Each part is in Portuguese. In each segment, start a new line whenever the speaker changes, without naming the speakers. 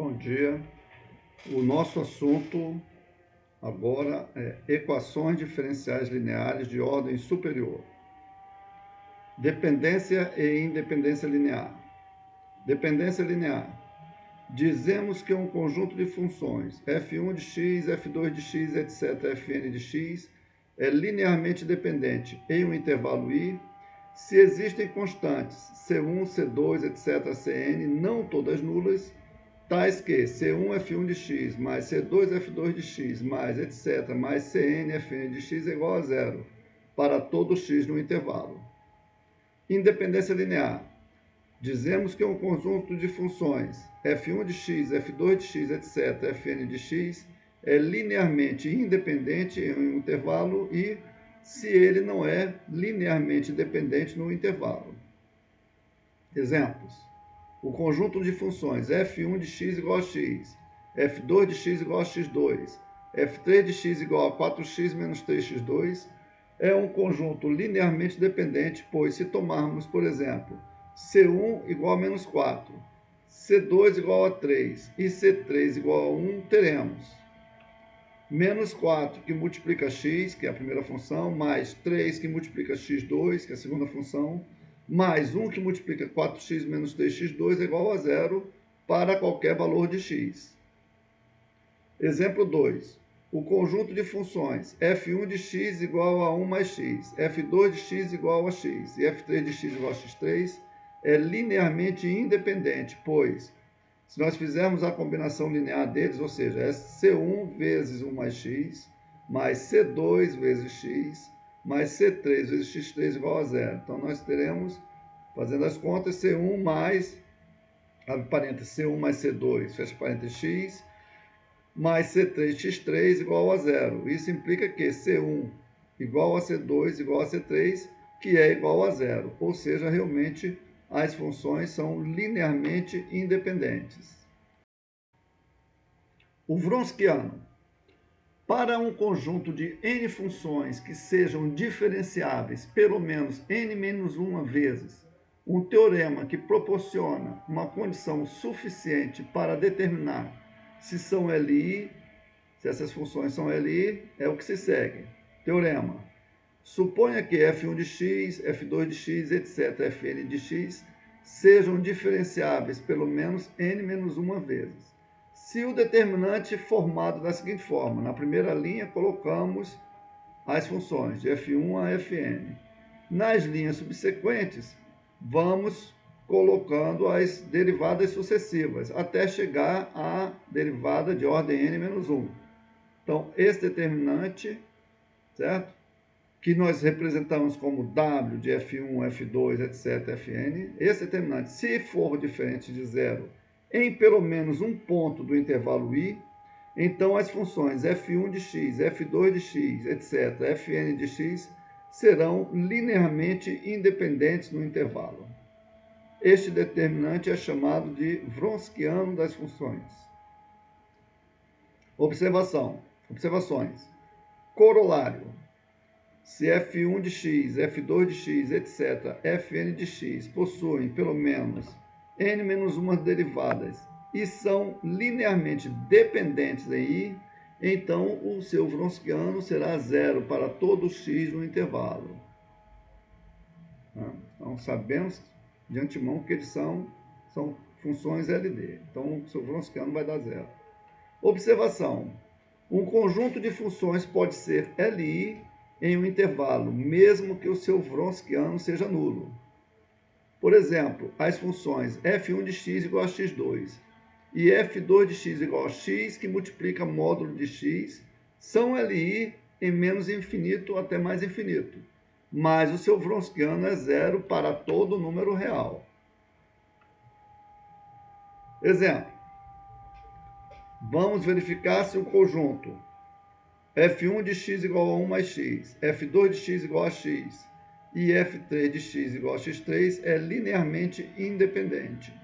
Bom dia. O nosso assunto agora é equações diferenciais lineares de ordem superior. Dependência e independência linear. Dependência linear. Dizemos que um conjunto de funções f1 de x, f2 de x, etc., fn de x é linearmente dependente em um intervalo i se existem constantes c1, c2, etc., cn, não todas nulas, tais que C1 F1 de x mais C2 F2 de x mais etc. mais Cn Fn de x é igual a zero para todo x no intervalo. Independência linear. Dizemos que um conjunto de funções F1 de x, F2 de x, etc. Fn de x é linearmente independente em um intervalo e se ele não é linearmente dependente no intervalo. Exemplos. O conjunto de funções f1 de x igual a x, f2 de x igual a x2, f3 de x igual a 4x menos 3x2 é um conjunto linearmente dependente, pois se tomarmos, por exemplo, c1 igual a menos 4, c2 igual a 3 e c3 igual a 1, teremos menos 4 que multiplica x, que é a primeira função, mais 3 que multiplica x2, que é a segunda função, mais 1 que multiplica 4x menos 3x2 é igual a zero para qualquer valor de x. Exemplo 2. O conjunto de funções f1 de x igual a 1 mais x, f2 de x igual a x e f3 de x igual a x3 é linearmente independente, pois se nós fizermos a combinação linear deles, ou seja, é C1 vezes 1 mais x, mais C2 vezes x, mais C3 vezes x3 igual a zero. Então, nós teremos, fazendo as contas, C1 mais, abre parênteses, C1 mais C2, fecha parênteses, x, mais C3, x3 igual a zero. Isso implica que C1 igual a C2 igual a C3, que é igual a zero. Ou seja, realmente as funções são linearmente independentes. O Wronskiano. Para um conjunto de n funções que sejam diferenciáveis pelo menos n-1 vezes, um teorema que proporciona uma condição suficiente para determinar se são LI, se essas funções são LI, é o que se segue. Teorema. Suponha que f1 de x, f2 de x, etc., fn de x sejam diferenciáveis pelo menos n-1 vezes. Se o determinante formado da seguinte forma, na primeira linha colocamos as funções de f1 a fn. Nas linhas subsequentes, vamos colocando as derivadas sucessivas, até chegar à derivada de ordem n-1. Então, esse determinante, certo? Que nós representamos como W de F1, F2, etc., Fn, esse determinante, se for diferente de zero em pelo menos um ponto do intervalo i, então as funções f1 de x, f2 de x, etc., fn de x serão linearmente independentes no intervalo. Este determinante é chamado de Wronskiano das funções. Observações. Corolário. Se f1 de x, f2 de x, etc., fn de x possuem pelo menos n-1 derivadas e são linearmente dependentes em i, então o seu Wronskiano será zero para todo x no intervalo. Então, sabemos de antemão que eles são funções LD. Então, o seu Wronskiano vai dar zero. Observação. Um conjunto de funções pode ser LI em um intervalo, mesmo que o seu Wronskiano seja nulo. Por exemplo, as funções f1 de x igual a x2 e f2 de x igual a x, que multiplica módulo de x, são LI em menos infinito até mais infinito, mas o seu Wronskiano é zero para todo número real. Exemplo. Vamos verificar se o conjunto f1 de x igual a 1 mais x, f2 de x igual a x e f3 de x igual a x3 é linearmente independente.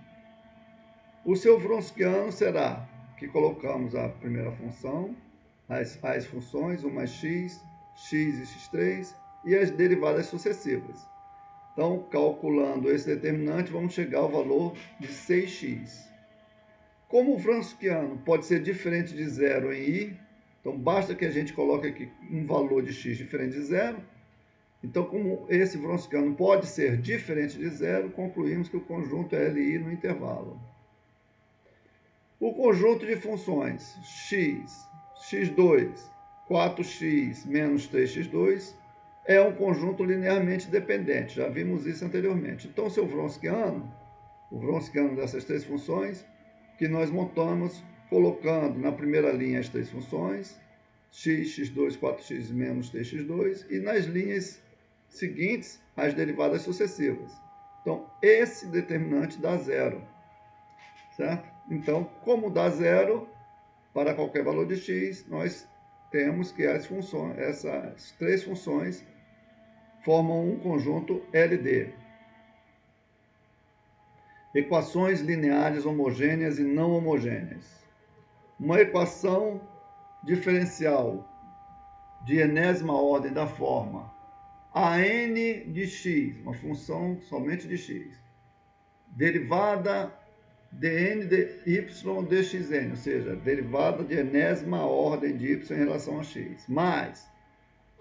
O seu Wronskiano será que colocamos a primeira função, as funções 1 mais x, x e x3 e as derivadas sucessivas. Então, calculando esse determinante, vamos chegar ao valor de 6x. Como o Wronskiano pode ser diferente de zero em I, então basta que a gente coloque aqui um valor de x diferente de zero. Então, como esse Wronskiano pode ser diferente de zero, concluímos que o conjunto é LI no intervalo. O conjunto de funções x, x2, 4x menos 3x2 é um conjunto linearmente dependente. Já vimos isso anteriormente. Então, o Wronskiano dessas três funções, que nós montamos colocando na primeira linha as três funções, x, x2, 4x menos 3x2, e nas linhas seguintes, as derivadas sucessivas. Então, esse determinante dá zero, certo? Então, como dá zero para qualquer valor de x, nós temos que essas três funções formam um conjunto LD. Equações lineares homogêneas e não homogêneas. Uma equação diferencial de enésima ordem da forma a(n) de x, uma função somente de x, derivada dn de y dxn, ou seja, derivada de enésima ordem de y em relação a x, mais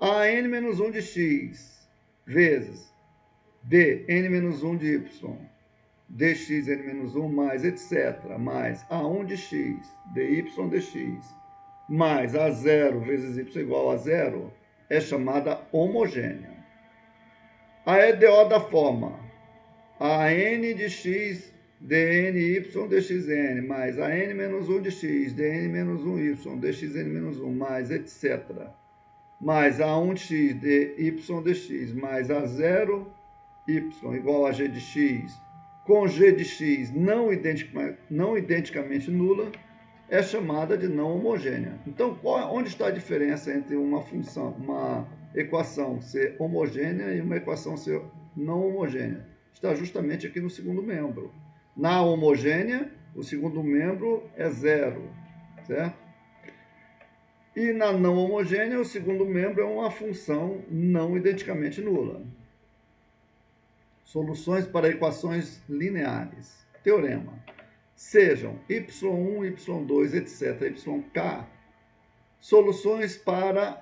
a(n menos 1 de x vezes dn-1 de y dxn-1 mais etc, mais a1 de x dy dx mais a0 vezes y igual a zero é chamada homogênea. A EDO da forma a(n) de x dny dxn mais a(n menos 1 de x dn-1y dxn-1 mais etc mais a1 de x dy dx mais a0 y igual a g de x com g de x não identicamente nula é chamada de não homogênea. Então, onde está a diferença entre uma equação ser homogênea e uma equação ser não homogênea? Está justamente aqui no segundo membro. Na homogênea, o segundo membro é zero, certo? E na não homogênea, o segundo membro é uma função não identicamente nula. Soluções para equações lineares. Teorema. Sejam y1, y2, etc., yk, soluções para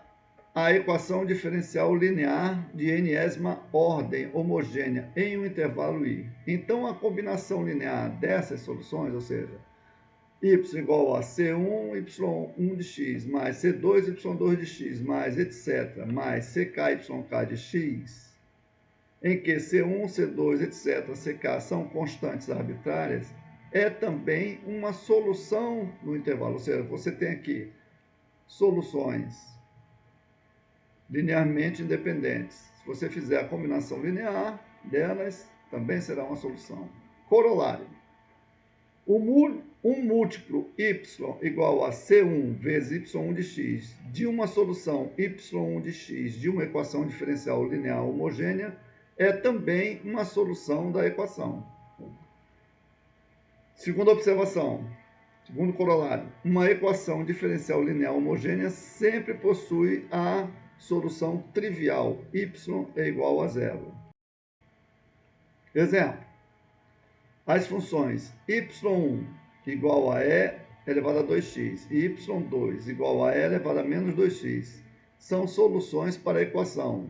a equação diferencial linear de enésima ordem homogênea em um intervalo i. Então, a combinação linear dessas soluções, ou seja, y igual a c1, y1 de x, mais c2, y2 de x, mais etc., mais ck, yk de x, em que c1, c2, etc., ck são constantes arbitrárias, é também uma solução no intervalo. Ou seja, você tem aqui soluções linearmente independentes. Se você fizer a combinação linear delas, também será uma solução. Corolário. Um múltiplo y igual a c1 vezes y1 de x de uma solução y1 de x de uma equação diferencial linear homogênea é também uma solução da equação. Segunda observação, segundo corolário, uma equação diferencial linear homogênea sempre possui a solução trivial, y é igual a zero. Exemplo, as funções y1 igual a e elevado a 2x e y2 igual a e elevado a menos 2x são soluções para a equação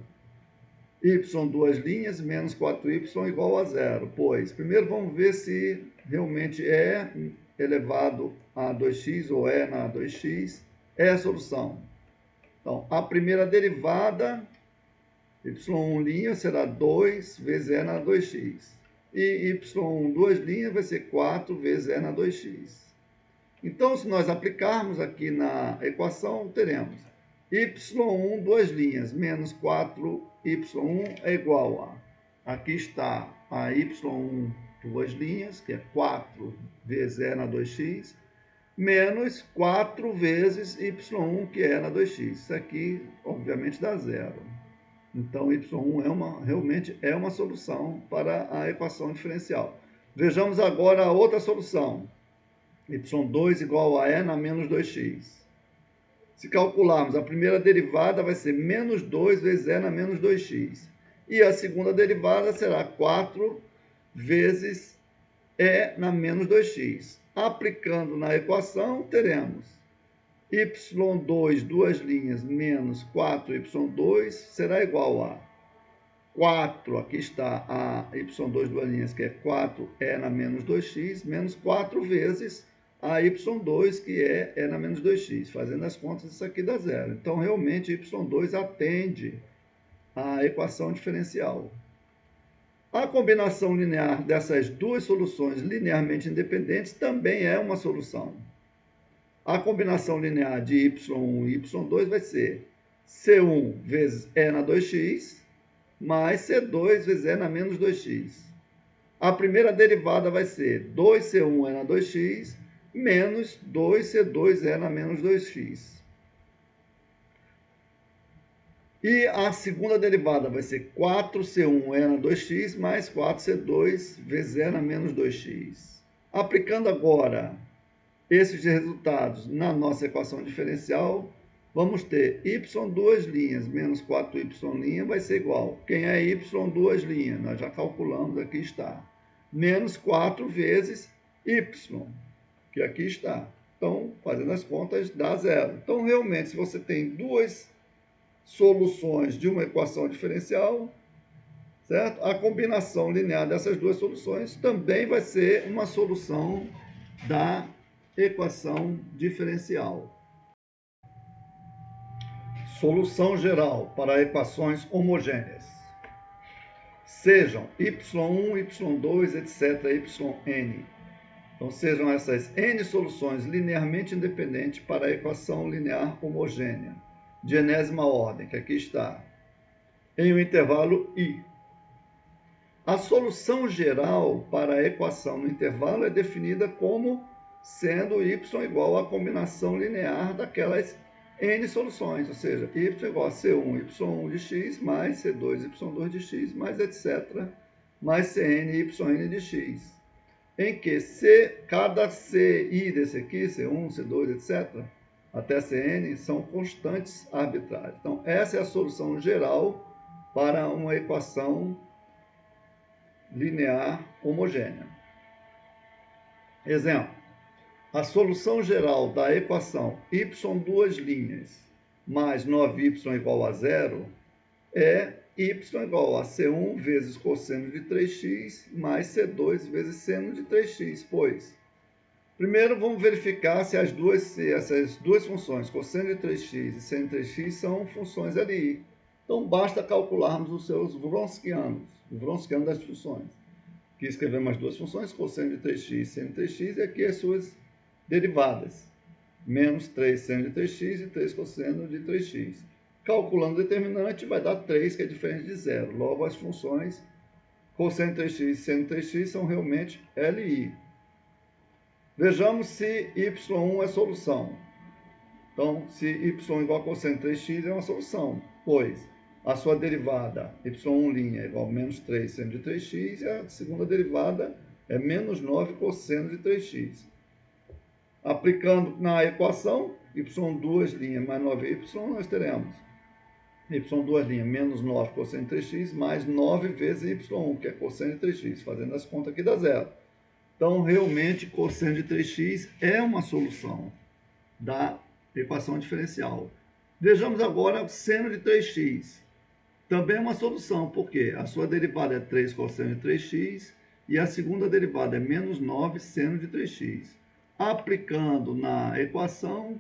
y duas linhas menos 4y igual a zero, pois primeiro vamos ver se realmente é elevado a 2x ou é na 2x é a solução. Então, a primeira derivada, y1' será 2 vezes e na 2x. E y1 duas linhas vai ser 4 vezes e na 2x. Então, se nós aplicarmos aqui na equação, teremos y1 duas linhas menos 4y1 é igual a, aqui está a y1 duas linhas, que é 4 vezes e na 2x, menos 4 vezes y1, que é na 2x. Isso aqui, obviamente, dá zero. Então, y1 realmente é uma solução para a equação diferencial. Vejamos agora a outra solução. y2 igual a e na menos 2x. Se calcularmos, a primeira derivada vai ser menos 2 vezes e na menos 2x. E a segunda derivada será 4 vezes e na menos 2x. Aplicando na equação, teremos y2, duas linhas, menos 4y2 será igual a 4, aqui está a y2, duas linhas, que é 4e na menos 2x, menos 4 vezes a y2, que é e na menos 2x. Fazendo as contas, isso aqui dá zero. Então, realmente, y2 atende à equação diferencial. A combinação linear dessas duas soluções linearmente independentes também é uma solução. A combinação linear de y1 e y2 vai ser c1 vezes e na 2x, mais c2 vezes e na menos 2x. A primeira derivada vai ser 2c1 e na 2x, menos 2c2 e na menos 2x. E a segunda derivada vai ser 4c1 e na 2x, mais 4c2 vezes e na menos 2x. Aplicando agora esses resultados na nossa equação diferencial, vamos ter y duas linhas menos 4y' vai ser igual. Quem é y duas linhas? Nós já calculamos, aqui está. Menos 4 vezes y, que aqui está. Então, fazendo as contas, dá zero. Então, realmente, se você tem duas soluções de uma equação diferencial, certo? A combinação linear dessas duas soluções também vai ser uma solução da equação diferencial. Solução geral para equações homogêneas. Sejam y1, y2, etc., yn. Então, sejam essas n soluções linearmente independentes para a equação linear homogênea, de enésima ordem, que aqui está, em um intervalo i. A solução geral para a equação no intervalo é definida como sendo y igual à combinação linear daquelas n soluções, ou seja, y igual a c1, y1 de x, mais c2, y2 de x, mais etc., mais cn, yn de x, em que cada ci desse aqui, c1, c2, etc., até cn, são constantes arbitrárias. Então, essa é a solução geral para uma equação linear homogênea. Exemplo. A solução geral da equação y duas linhas mais 9y igual a zero é y igual a c1 vezes cosseno de 3x mais c2 vezes seno de 3x, pois primeiro vamos verificar se essas duas funções, cosseno de 3x e seno de 3x, são funções LI. Então basta calcularmos os seus Wronskianos, o Wronskiano das funções. Aqui escrevemos as duas funções, cosseno de 3x e seno de 3x, e aqui as suas derivadas, menos 3 seno de 3x e 3 cosseno de 3x. Calculando o determinante, vai dar 3, que é diferente de zero. Logo, as funções cosseno de 3x e seno de 3x são realmente LI. Vejamos se y1 é solução. Então, se y igual a cosseno de 3x é uma solução, pois a sua derivada y1' é igual a menos 3 seno de 3x e a segunda derivada é menos 9 cosseno de 3x. Aplicando na equação, y2' mais 9y, nós teremos y2' menos 9 cosseno de 3x mais 9 vezes y1, que é cosseno de 3x. Fazendo as contas aqui dá zero. Então, realmente, cosseno de 3x é uma solução da equação diferencial. Vejamos agora seno de 3x. Também é uma solução, porque a sua derivada é 3 cosseno de 3x e a segunda derivada é menos 9 seno de 3x. Aplicando na equação,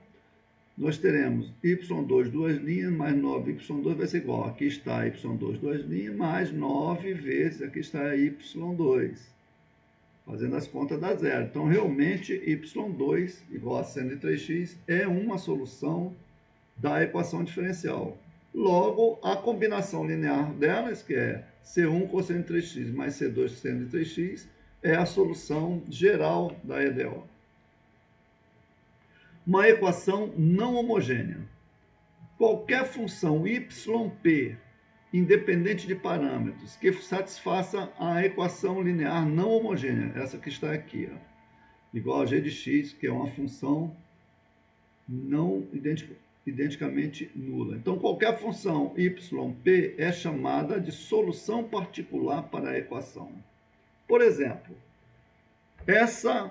nós teremos y2 duas linhas mais 9y2 vai ser igual. Aqui está y2 duas linhas mais 9 vezes, aqui está y2. Fazendo as contas dá zero. Então, realmente, y2 igual a seno de 3x é uma solução da equação diferencial. Logo, a combinação linear delas, que é C1 cosseno de 3x mais C2 seno de 3x, é a solução geral da EDO. Uma equação não homogênea. Qualquer função yp, independente de parâmetros, que satisfaça a equação linear não homogênea, essa que está aqui, ó, igual a g de x, que é uma função não identicamente nula. Então, qualquer função yp é chamada de solução particular para a equação. Por exemplo, essa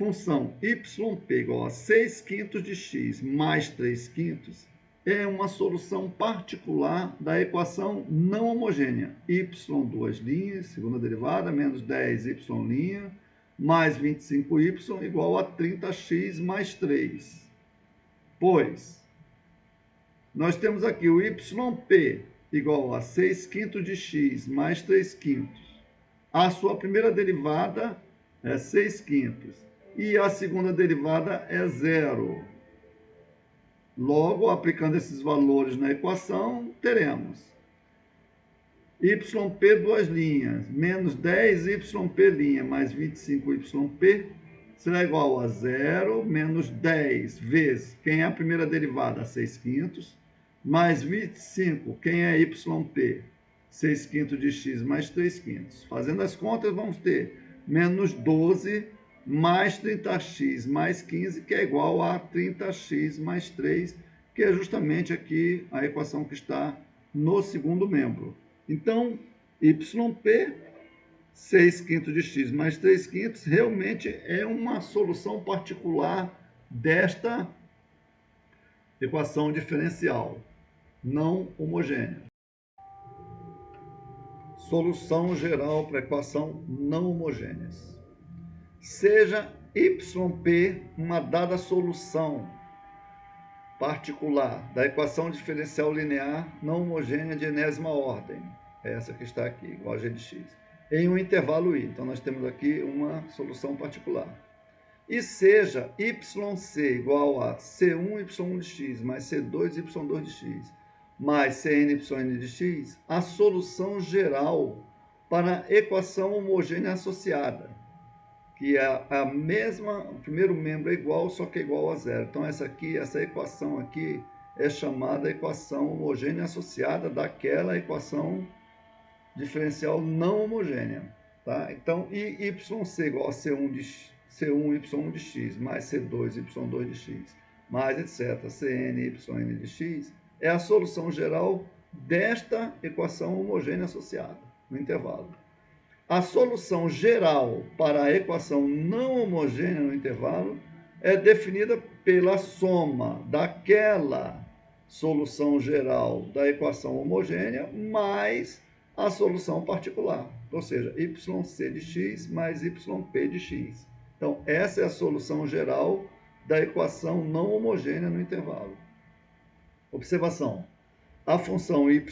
função yp igual a 6/5 de x mais 3/5 é uma solução particular da equação não homogênea. Y, duas linhas, segunda derivada, menos 10y' mais 25y igual a 30x mais 3. Pois, nós temos aqui o yp igual a 6/5 de x mais 3/5. A sua primeira derivada é 6/5 e a segunda derivada é 0. Logo, aplicando esses valores na equação, teremos yp, duas linhas, menos 10yp' mais 25yp será igual a 0 menos 10 vezes, quem é a primeira derivada? 6/5, mais 25, quem é yp? 6/5 de x mais 3/5. Fazendo as contas, vamos ter menos 12 mais 30x mais 15, que é igual a 30x mais 3, que é justamente aqui a equação que está no segundo membro. Então, yp, 6/5 de x mais 3/5, realmente é uma solução particular desta equação diferencial não homogênea. Solução geral para a equação não homogêneas. Seja yp uma dada solução particular da equação diferencial linear não homogênea de enésima ordem, essa que está aqui, igual a g de x, em um intervalo i. Então, nós temos aqui uma solução particular. E seja yc igual a c1y1 de x mais c2y2 de x mais cnyn de x, a solução geral para a equação homogênea associada, que é a mesma, o primeiro membro é igual, só que é igual a zero. Então, essa equação aqui é chamada equação homogênea associada daquela equação diferencial não homogênea. Tá? Então, yc igual a c1y1 de x mais c2y2 de x, mais etc. cnyn de x, é a solução geral desta equação homogênea associada no intervalo. A solução geral para a equação não homogênea no intervalo é definida pela soma daquela solução geral da equação homogênea mais a solução particular, ou seja, yc de x mais yp de x. Então, essa é a solução geral da equação não homogênea no intervalo. Observação. A função yc,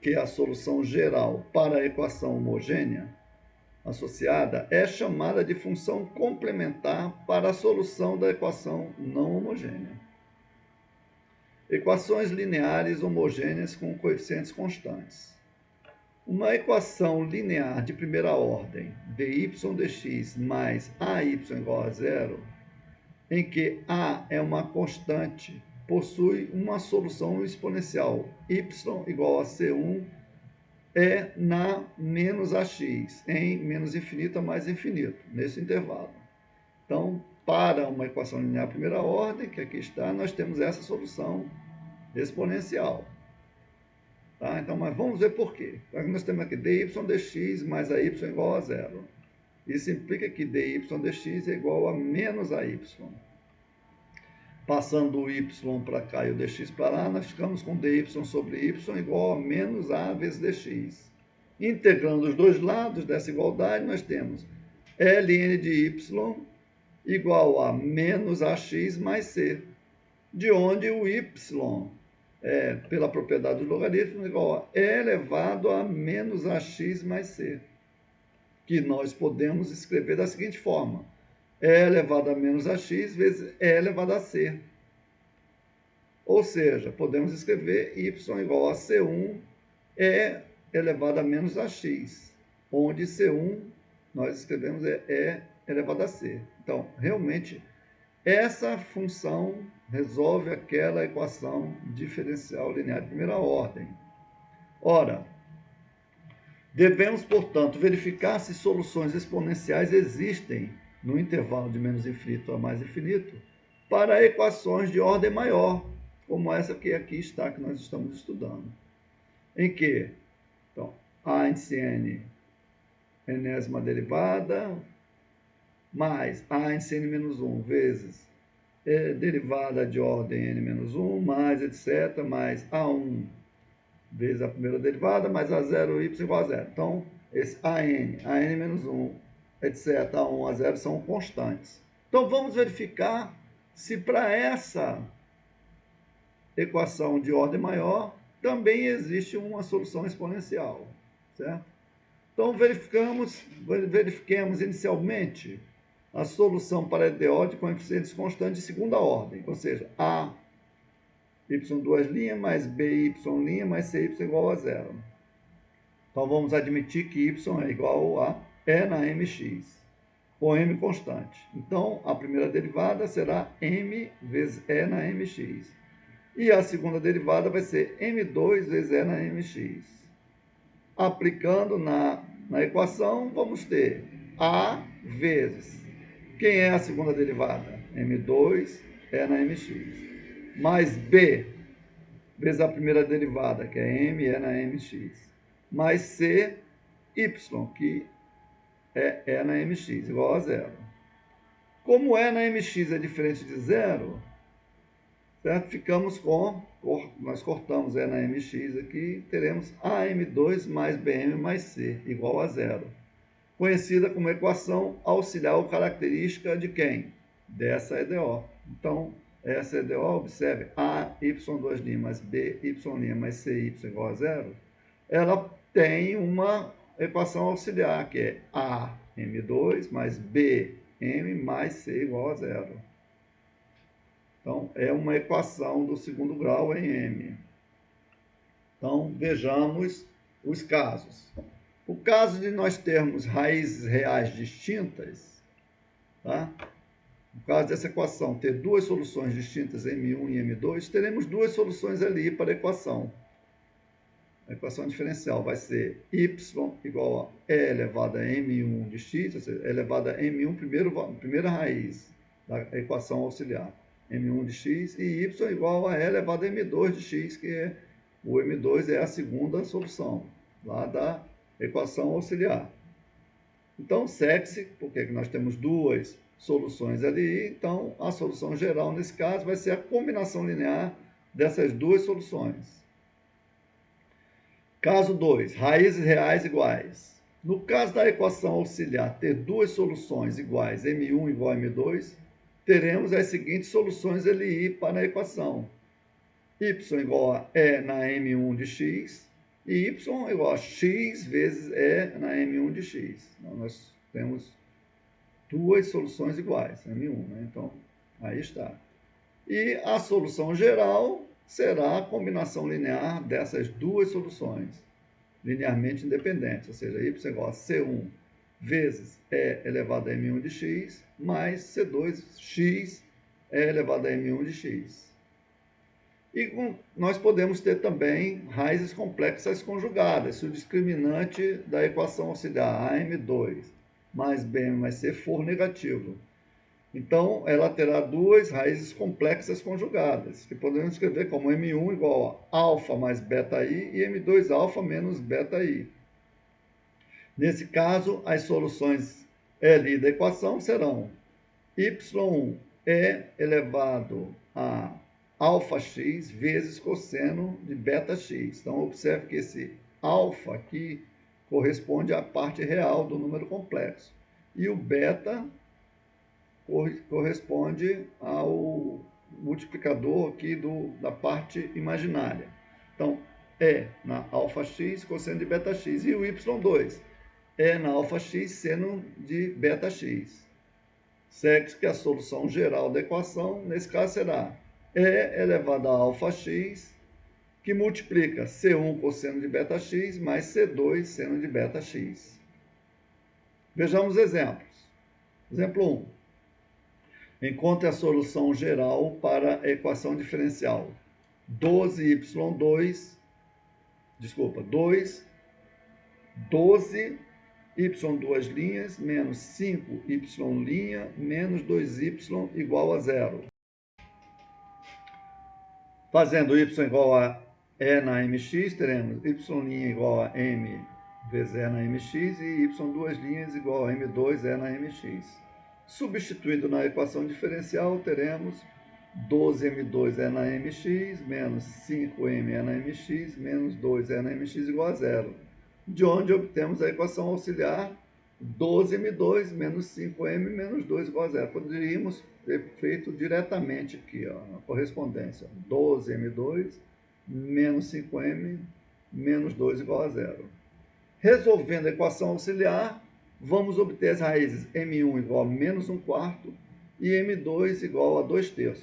que é a solução geral para a equação homogênea associada, é chamada de função complementar para a solução da equação não homogênea. Equações lineares homogêneas com coeficientes constantes. Uma equação linear de primeira ordem, dy dx mais ay igual a zero, em que a é uma constante, possui uma solução exponencial y igual a c1 na menos ax, em menos infinito a mais infinito, nesse intervalo. Então, para uma equação linear de primeira ordem, que aqui está, nós temos essa solução exponencial. Tá? Então, mas vamos ver por quê. Então, nós temos aqui dy dx mais ay igual a zero. Isso implica que dy dx é igual a menos ay. Passando o y para cá e o dx para lá, nós ficamos com dy sobre y igual a menos a vezes dx. Integrando os dois lados dessa igualdade, nós temos ln de y igual a menos ax mais c, de onde o y, pela propriedade dos logaritmos, igual a e elevado a menos ax mais c, que nós podemos escrever da seguinte forma: e elevado a menos ax vezes e elevado a c. Ou seja, podemos escrever y igual a c1 e elevado a menos ax, onde c1 nós escrevemos e elevado a c. Então, realmente, essa função resolve aquela equação diferencial linear de primeira ordem. Ora, devemos, portanto, verificar se soluções exponenciais existem no intervalo de menos infinito a mais infinito para equações de ordem maior, como essa que aqui está, que nós estamos estudando. Em que, então, a índice n, enésima derivada, mais a índice n-1 vezes derivada de ordem n-1, mais etc., mais a1 vezes a primeira derivada, mais a0, y igual a zero. Então, esse an-1, etc., a1, a0 são constantes. Então, vamos verificar se para essa equação de ordem maior também existe uma solução exponencial, certo? Então, verifiquemos inicialmente a solução para EDO de coeficientes constantes de segunda ordem, ou seja, a y2' mais by' mais cy igual a zero. Então, vamos admitir que y é igual a e na mx, com m constante. Então, a primeira derivada será m vezes e na mx. E a segunda derivada vai ser m2 vezes e na mx. Aplicando na equação, vamos ter a vezes, quem é a segunda derivada? m2 e na mx. Mais b vezes a primeira derivada, que é m e na mx. Mais c, y, que é e na mx, igual a zero. Como e na mx é diferente de zero, certo? Ficamos com, nós cortamos e na mx aqui, teremos am2 mais bm mais c, igual a zero. Conhecida como equação auxiliar ou característica de quem? Dessa EDO. Então, essa EDO, observe, a y2' mais b y' mais cy igual a zero, ela tem uma equação auxiliar, que é a m2 mais b m mais c igual a zero. Então, é uma equação do segundo grau em m. Então, vejamos os casos. O caso de nós termos raízes reais distintas, tá? No caso dessa equação, ter duas soluções distintas, m1 e m2, teremos duas soluções ali para a equação. A equação diferencial vai ser y igual a e elevado a m1 de x, ou seja, e elevado a m1, primeira raiz da equação auxiliar, m1 de x, e y igual a e elevado a m2 de x, que é o m2 é a segunda solução lá da equação auxiliar. Então, segue-se, porque nós temos duas soluções ali, então a solução geral nesse caso vai ser a combinação linear dessas duas soluções. Caso 2, raízes reais iguais. No caso da equação auxiliar ter duas soluções iguais, m1 igual a m2, teremos as seguintes soluções LI para a equação. Y igual a e na m1 de x, e y igual a x vezes e na m1 de x. Então, nós temos duas soluções iguais, m1, né? Então, aí está. E a solução geral será a combinação linear dessas duas soluções, linearmente independentes, ou seja, y igual a c1 vezes e elevado a m1 de x, mais c2x e elevado a m1 de x. E nós podemos ter também raízes complexas conjugadas, se o discriminante da equação auxiliar am2 mais bm mais c for negativo. Então, ela terá duas raízes complexas conjugadas, que podemos escrever como m1 igual a alfa mais beta-i e m2 alfa menos beta-i. Nesse caso, as soluções Li da equação serão y1 e elevado a alfa x vezes cosseno de beta x. Então, observe que esse alfa aqui corresponde à parte real do número complexo. E o beta corresponde ao multiplicador aqui da parte imaginária. Então, é na alfa x cosseno de beta x. E o y2 é na alfa x seno de beta x. Segue que a solução geral da equação, nesse caso, será e elevado a alfa x, que multiplica c1 cosseno de beta x mais c2 seno de beta x. Vejamos exemplos. Exemplo 1. Encontre a solução geral para a equação diferencial 12y2 menos 5y' menos 2y igual a zero. Fazendo y igual a e na mx, teremos y' igual a m vezes e na mx e y2' igual a m2 e na mx. Substituindo na equação diferencial, teremos 12m2 é na mx, menos 5m é na mx, menos 2 é na mx igual a zero. De onde obtemos a equação auxiliar 12m2 menos 5m menos 2 igual a zero. Poderíamos ter feito diretamente aqui, ó, a correspondência. 12m2 menos 5m menos 2 igual a zero. Resolvendo a equação auxiliar, vamos obter as raízes m1 igual a menos 1/4 e m2 igual a 2/3.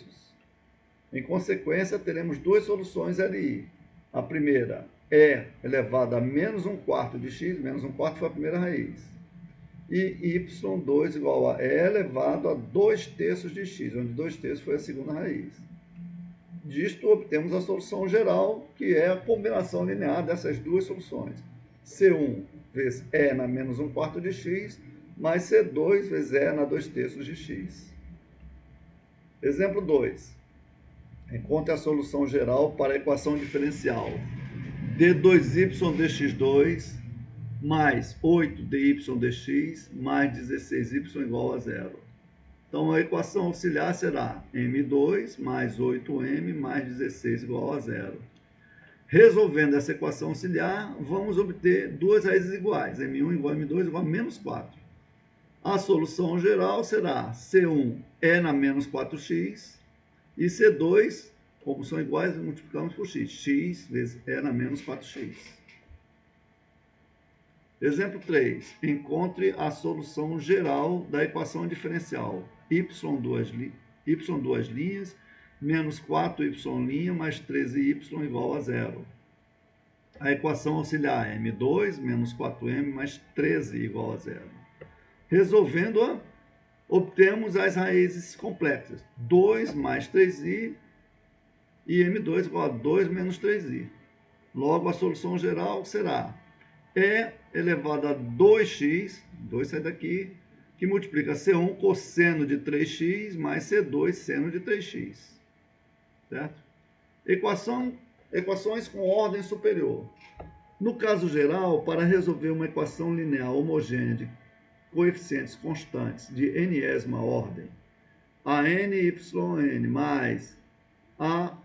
Em consequência, teremos duas soluções LI. A primeira é elevado a menos 1/4 de x, menos 1/4 foi a primeira raiz. E y2 igual a e elevado a 2/3 de x, onde 2/3 foi a segunda raiz. Disto, obtemos a solução geral, que é a combinação linear dessas duas soluções. C1 vezes e na menos 1/4 de x, mais C2 vezes e na 2/3 de x. Exemplo 2. Encontre a solução geral para a equação diferencial d2y dx2 mais 8dy dx mais 16y igual a zero. Então, a equação auxiliar será m2 mais 8m mais 16 igual a zero. Resolvendo essa equação auxiliar, vamos obter duas raízes iguais, m1 igual a m2 igual a menos 4. A solução geral será C1 e na menos 4x e C2, como são iguais, multiplicamos por x. X vezes e na menos 4x. Exemplo 3. Encontre a solução geral da equação diferencial y duas linhas menos 4y' mais 13y igual a zero. A equação auxiliar é m2 menos 4m mais 13 igual a zero. Resolvendo-a, obtemos as raízes complexas. 2 mais 3i e m2 igual a 2 menos 3i. Logo, a solução geral será e elevado a 2x, 2 sai daqui, que multiplica C1 cosseno de 3x mais C2 seno de 3x. Certo? Equações com ordem superior. No caso geral, para resolver uma equação linear homogênea de coeficientes constantes de nésima ordem, a nyn mais a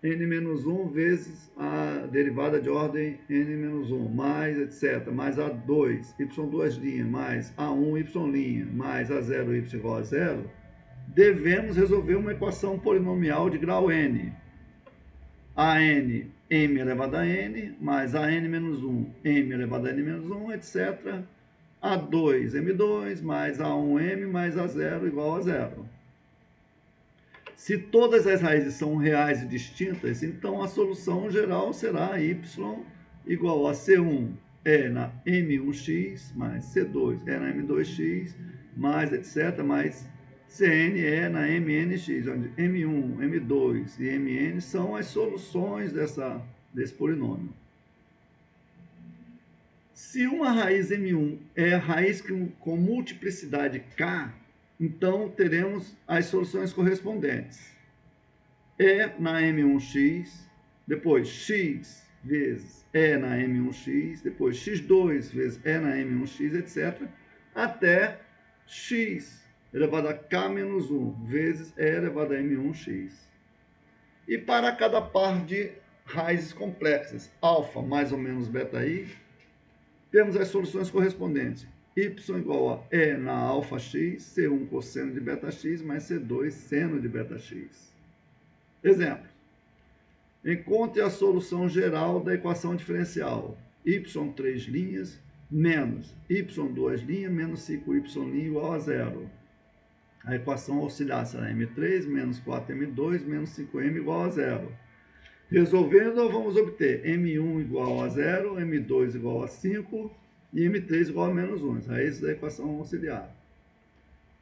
n-1 vezes a derivada de ordem n-1, mais etc., mais a2, y duas linhas, mais a1, y', mais a0, y igual a zero, devemos resolver uma equação polinomial de grau n. A n, m elevado a n, mais a n-1, m elevado a n-1, etc., a2, m2, mais a1m, mais a0 igual a zero. Se todas as raízes são reais e distintas, então a solução geral será y igual a C1 e na m1x, mais C2 e na m2x, mais etc., mais Cn e na mnx, onde m1, m2 e mn são as soluções desse polinômio. Se uma raiz m1 é a raiz com multiplicidade k, então teremos as soluções correspondentes. E na m1x, depois x vezes e na m1x, depois x2 vezes e na m1x, etc., até x elevado a k menos 1 vezes e elevado a m1x. E para cada par de raízes complexas, alfa mais ou menos beta-i, temos as soluções correspondentes. Y igual a e na alfa x, C1 cosseno de beta x, mais C2 seno de beta x. Exemplo. Encontre a solução geral da equação diferencial. Y 3 linhas menos y 2 linhas menos 5y' igual a zero. A equação auxiliar será m3 menos 4m2 menos 5m igual a zero. Resolvendo, vamos obter m1 igual a zero, m2 igual a 5 e m3 igual a menos 1, as raízes da equação auxiliar.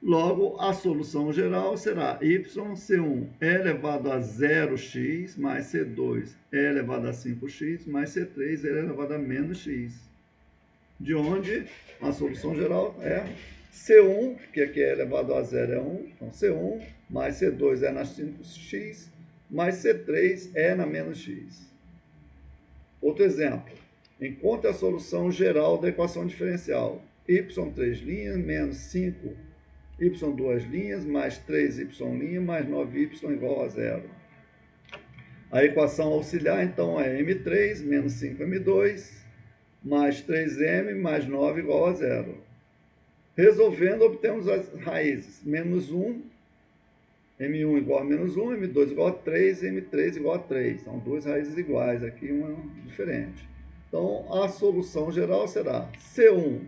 Logo, a solução geral será y, C1 e elevado a 0x, mais C2 e elevado a 5x, mais C3 e elevado a menos x. De onde a solução geral é C1, que aqui é elevado a 0 é 1, então C1 mais C2 é na 5x, mais C3 é na menos x. Outro exemplo. Encontre a solução geral da equação diferencial. Y 3' menos 5 y duas linhas, mais 3y' mais 9y igual a zero. A equação auxiliar, então, é m3 menos 5m2 mais 3m mais 9 igual a zero. Resolvendo, obtemos as raízes. Menos 1, m1 igual a menos 1, m2 igual a 3, m3 igual a 3. São duas raízes iguais, aqui uma diferente. Então, a solução geral será C1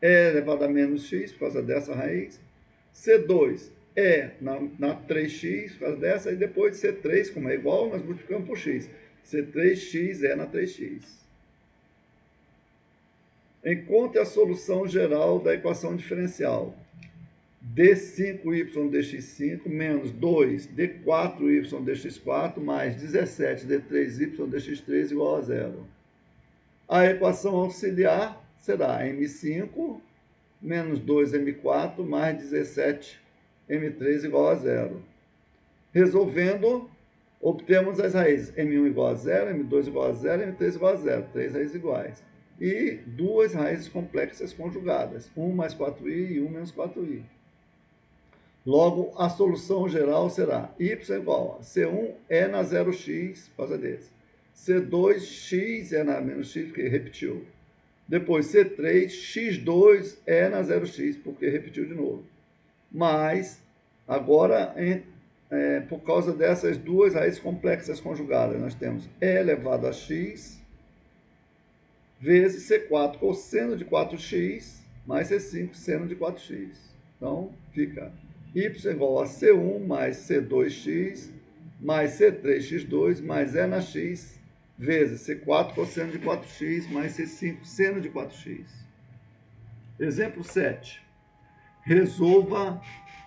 é elevado a menos x, por causa dessa raiz. C2 é na 3x, por causa dessa. E depois C3, como é igual, nós multiplicamos por x. C3x é na 3x. Encontre a solução geral da equação diferencial. D5y dx5 menos 2d4y dx4 mais 17d3y dx3 igual a zero. A equação auxiliar será m5 menos 2m4 mais 17m3 igual a zero. Resolvendo, obtemos as raízes m1 igual a zero, m2 igual a zero, m3 igual a zero. Três raízes iguais. E duas raízes complexas conjugadas, 1 mais 4i e 1 menos 4i. Logo, a solução geral será y igual a C1 é na 0x, por causa desse. C2x é na menos x, porque repetiu. Depois C3, x2 é na 0x, porque repetiu de novo. Mas, agora, por causa dessas duas raízes complexas conjugadas, nós temos e elevado a x vezes C4 cosseno de 4x mais C5 seno de 4x. Então, fica y igual a C1 mais C2x mais C3x2 mais e na x vezes C4 cosseno de 4x mais C5 seno de 4x. Exemplo 7. Resolva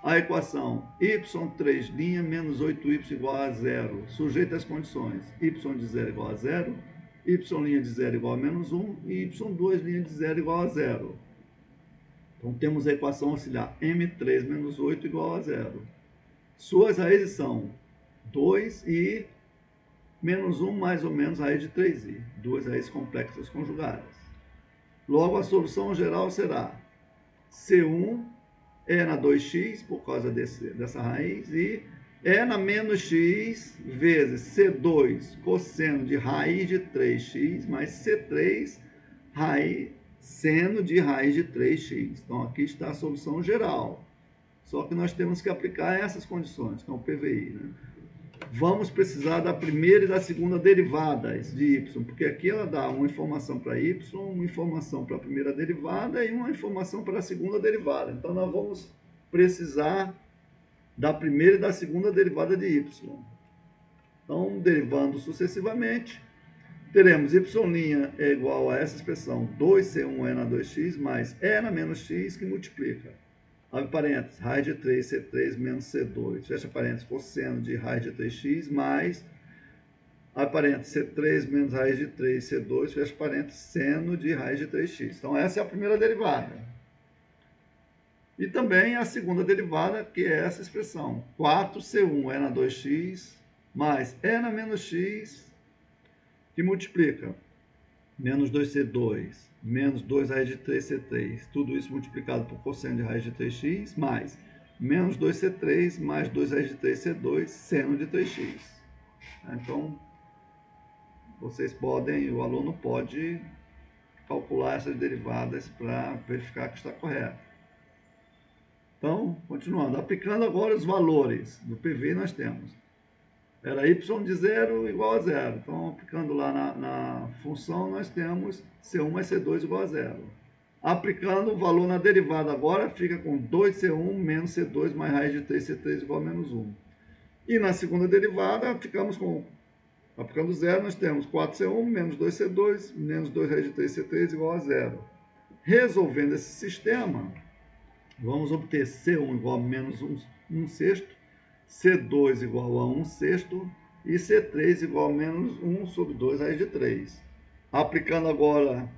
a equação y3' menos 8y igual a zero, sujeita às condições y de zero igual a zero, y' de zero igual a menos 1 e y2' de zero igual a zero. Então, temos a equação auxiliar m3 menos 8 igual a zero. Suas raízes são 2 e menos 1 mais ou menos raiz de 3i. Duas raízes complexas conjugadas. Logo, a solução geral será C1 é na 2x, por causa dessa raiz, e é na menos x vezes C2 cosseno de raiz de 3x mais C3 seno de raiz de 3x. Então, aqui está a solução geral. Só que nós temos que aplicar essas condições, que é o PVI. Né? Vamos precisar da primeira e da segunda derivadas de y, porque aqui ela dá uma informação para y, uma informação para a primeira derivada e uma informação para a segunda derivada. Então, nós vamos precisar da primeira e da segunda derivada de y. Então, derivando sucessivamente, teremos y' é igual a essa expressão 2c1 é na 2x mais e na menos x, que multiplica, abre parênteses, raiz de 3c3 menos c2, fecha parênteses, cosseno de raiz de 3x mais, abre parênteses, c3 menos raiz de 3c2, fecha parênteses, seno de raiz de 3x. Então, essa é a primeira derivada. E também a segunda derivada, que é essa expressão, 4c1 é na 2x mais e na menos x, que multiplica menos 2c2 menos 2 raiz de 3c3, tudo isso multiplicado por cosseno de raiz de 3x, mais menos 2c3 mais 2 raiz de 3c2, seno de 3x. Então, vocês podem, o aluno pode calcular essas derivadas para verificar que está correto. Então, continuando, aplicando agora os valores do PV, nós temos era y de zero igual a zero. Então, aplicando lá na função, nós temos C1 mais C2 igual a zero. Aplicando o valor na derivada agora, fica com 2C1 menos C2 mais raiz de 3C3 igual a menos 1. E na segunda derivada, ficamos com, aplicando zero, nós temos 4C1 menos 2C2 menos 2 raiz de 3C3 igual a zero. Resolvendo esse sistema, vamos obter C1 igual a menos 1 sexto, C2 igual a 1 sexto e C3 igual a menos 1 sobre 2 raiz de 3. Aplicando agora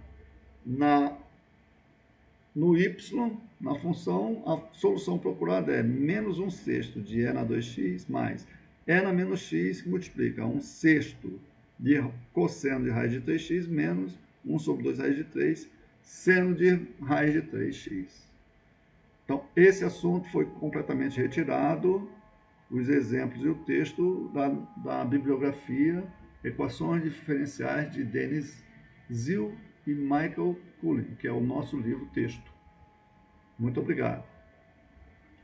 no y, na função, a solução procurada é menos 1 sexto de e na 2x mais e na menos x, que multiplica 1 sexto de cosseno de raiz de 3x menos 1 sobre 2 raiz de 3, seno de raiz de 3x. Então, Esse assunto foi completamente retirado, os exemplos e o texto da bibliografia Equações Diferenciais de Denis Ziel e Michael Cullen, que é o nosso livro texto. Muito obrigado.